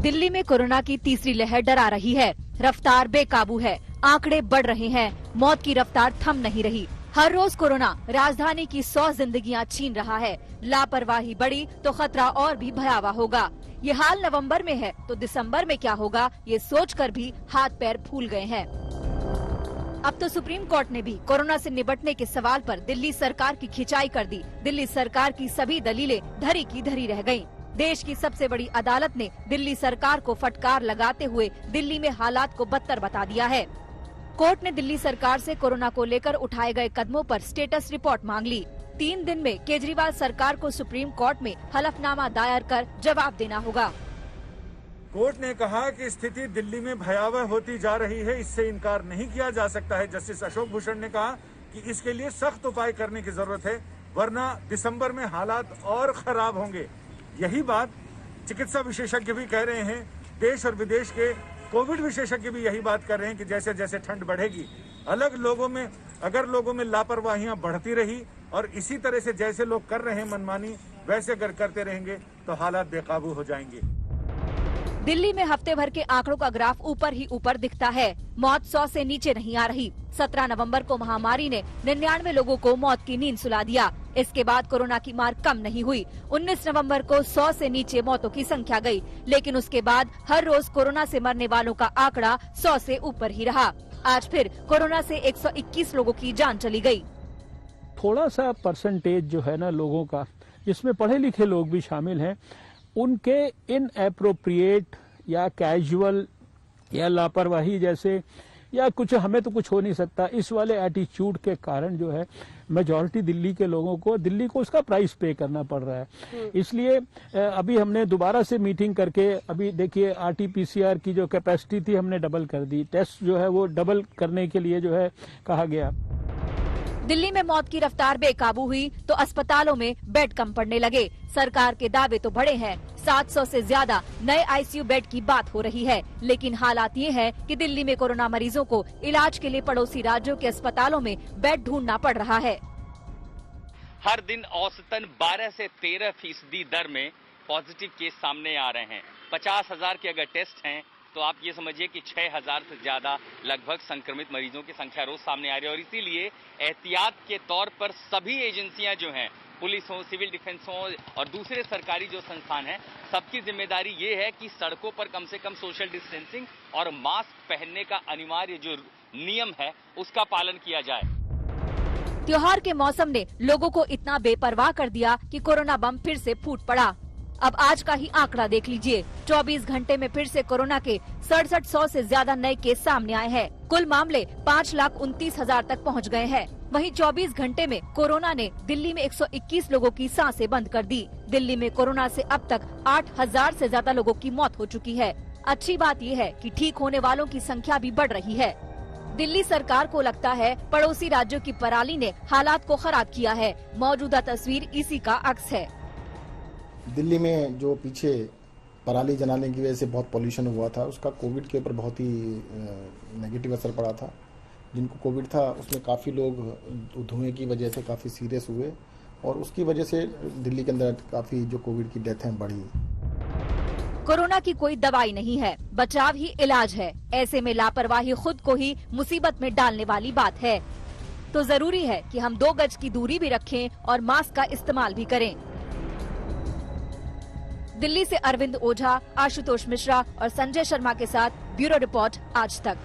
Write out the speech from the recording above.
दिल्ली में कोरोना की तीसरी लहर डरा रही है। रफ्तार बेकाबू है, आंकड़े बढ़ रहे हैं, मौत की रफ्तार थम नहीं रही। हर रोज कोरोना राजधानी की 100 जिंदगियां छीन रहा है। लापरवाही बढ़ी तो खतरा और भी भयावह होगा। ये हाल नवंबर में है तो दिसंबर में क्या होगा, ये सोचकर भी हाथ पैर फूल गए हैं। अब तो सुप्रीम कोर्ट ने भी कोरोना से निपटने के सवाल पर दिल्ली सरकार की खिंचाई कर दी। दिल्ली सरकार की सभी दलीलें धरी की धरी रह गयीं। देश की सबसे बड़ी अदालत ने दिल्ली सरकार को फटकार लगाते हुए दिल्ली में हालात को बदतर बता दिया है। कोर्ट ने दिल्ली सरकार से कोरोना को लेकर उठाए गए कदमों पर स्टेटस रिपोर्ट मांग ली। 3 दिन में केजरीवाल सरकार को सुप्रीम कोर्ट में हलफनामा दायर कर जवाब देना होगा। कोर्ट ने कहा कि स्थिति दिल्ली में भयावह होती जा रही है, इससे इनकार नहीं किया जा सकता है। जस्टिस अशोक भूषण ने कहा कि इसके लिए सख्त उपाय करने की जरूरत है, वरना दिसंबर में हालात और खराब होंगे। यही बात चिकित्सा विशेषज्ञ भी कह रहे हैं। देश और विदेश के कोविड विशेषज्ञ भी यही बात कर रहे हैं कि जैसे जैसे ठंड बढ़ेगी, अगर लोगों में लापरवाहियां बढ़ती रही और इसी तरह से जैसे लोग कर रहे हैं मनमानी वैसे अगर करते रहेंगे तो हालात बेकाबू हो जाएंगे। दिल्ली में हफ्ते भर के आंकड़ों का ग्राफ ऊपर ही ऊपर दिखता है। मौत 100 से नीचे नहीं आ रही। 17 नवंबर को महामारी ने 99 लोगों को मौत की नींद सुला दिया। इसके बाद कोरोना की मार कम नहीं हुई। 19 नवंबर को 100 से नीचे मौतों की संख्या गई, लेकिन उसके बाद हर रोज कोरोना से मरने वालों का आंकड़ा 100 से ऊपर ही रहा। आज फिर कोरोना से 121 लोगों की जान चली गई। थोड़ा सा परसेंटेज जो है ना लोगों का, जिसमें पढ़े लिखे लोग भी शामिल हैं, उनके इनएप्रोप्रिएट या कैजुअल या लापरवाही जैसे या कुछ हमें तो कुछ हो नहीं सकता, इस वाले एटीट्यूड के कारण जो है मेजॉरिटी दिल्ली के लोगों को उसका प्राइस पे करना पड़ रहा है। इसलिए अभी हमने दोबारा से मीटिंग करके अभी देखिए आरटीपीसीआर की जो कैपेसिटी थी हमने डबल कर दी। टेस्ट जो है वो डबल करने के लिए जो है कहा गया। दिल्ली में मौत की रफ्तार बेकाबू हुई तो अस्पतालों में बेड कम पड़ने लगे। सरकार के दावे तो बड़े हैं, 700 से ज्यादा नए आईसीयू बेड की बात हो रही है, लेकिन हालात ये है कि दिल्ली में कोरोना मरीजों को इलाज के लिए पड़ोसी राज्यों के अस्पतालों में बेड ढूंढना पड़ रहा है। हर दिन औसतन 12 से 13% दर में पॉजिटिव केस सामने आ रहे हैं। 50,000 के अगर टेस्ट हैं तो आप ये समझिए कि 6,000 से ज्यादा लगभग संक्रमित मरीजों की संख्या रोज सामने आ रही है। और इसीलिए एहतियात के तौर पर सभी एजेंसियां जो हैं, पुलिस हो, सिविल डिफेंस हो और दूसरे सरकारी जो संस्थान हैं, सबकी जिम्मेदारी ये है कि सड़कों पर कम से कम सोशल डिस्टेंसिंग और मास्क पहनने का अनिवार्य जो नियम है उसका पालन किया जाए। त्योहार के मौसम ने लोगों को इतना बेपरवाह कर दिया कि कोरोना बम फिर से फूट पड़ा। अब आज का ही आंकड़ा देख लीजिए, 24 घंटे में फिर से कोरोना के 6700 से ज्यादा नए केस सामने आए हैं। कुल मामले 5,29,000 तक पहुंच गए हैं। वहीं 24 घंटे में कोरोना ने दिल्ली में 121 लोगों की सांसें बंद कर दी। दिल्ली में कोरोना से अब तक 8,000 से ज्यादा लोगों की मौत हो चुकी है। अच्छी बात यह है कि ठीक होने वालों की संख्या भी बढ़ रही है। दिल्ली सरकार को लगता है पड़ोसी राज्यों की पराली ने हालात को खराब किया है। मौजूदा तस्वीर इसी का अक्स है। दिल्ली में जो पीछे पराली जलाने की वजह से बहुत पॉल्यूशन हुआ था, उसका कोविड के ऊपर बहुत ही नेगेटिव असर पड़ा था। जिनको कोविड था उसमें काफ़ी लोग धुएं की वजह से काफ़ी सीरियस हुए और उसकी वजह से दिल्ली के अंदर काफ़ी जो कोविड की डेथ है बढ़ी। कोरोना की कोई दवाई नहीं है, बचाव ही इलाज है। ऐसे में लापरवाही खुद को ही मुसीबत में डालने वाली बात है। तो जरूरी है कि हम 2 गज की दूरी भी रखें और मास्क का इस्तेमाल भी करें। दिल्ली से अरविंद ओझा, आशुतोष मिश्रा और संजय शर्मा के साथ ब्यूरो रिपोर्ट आज तक।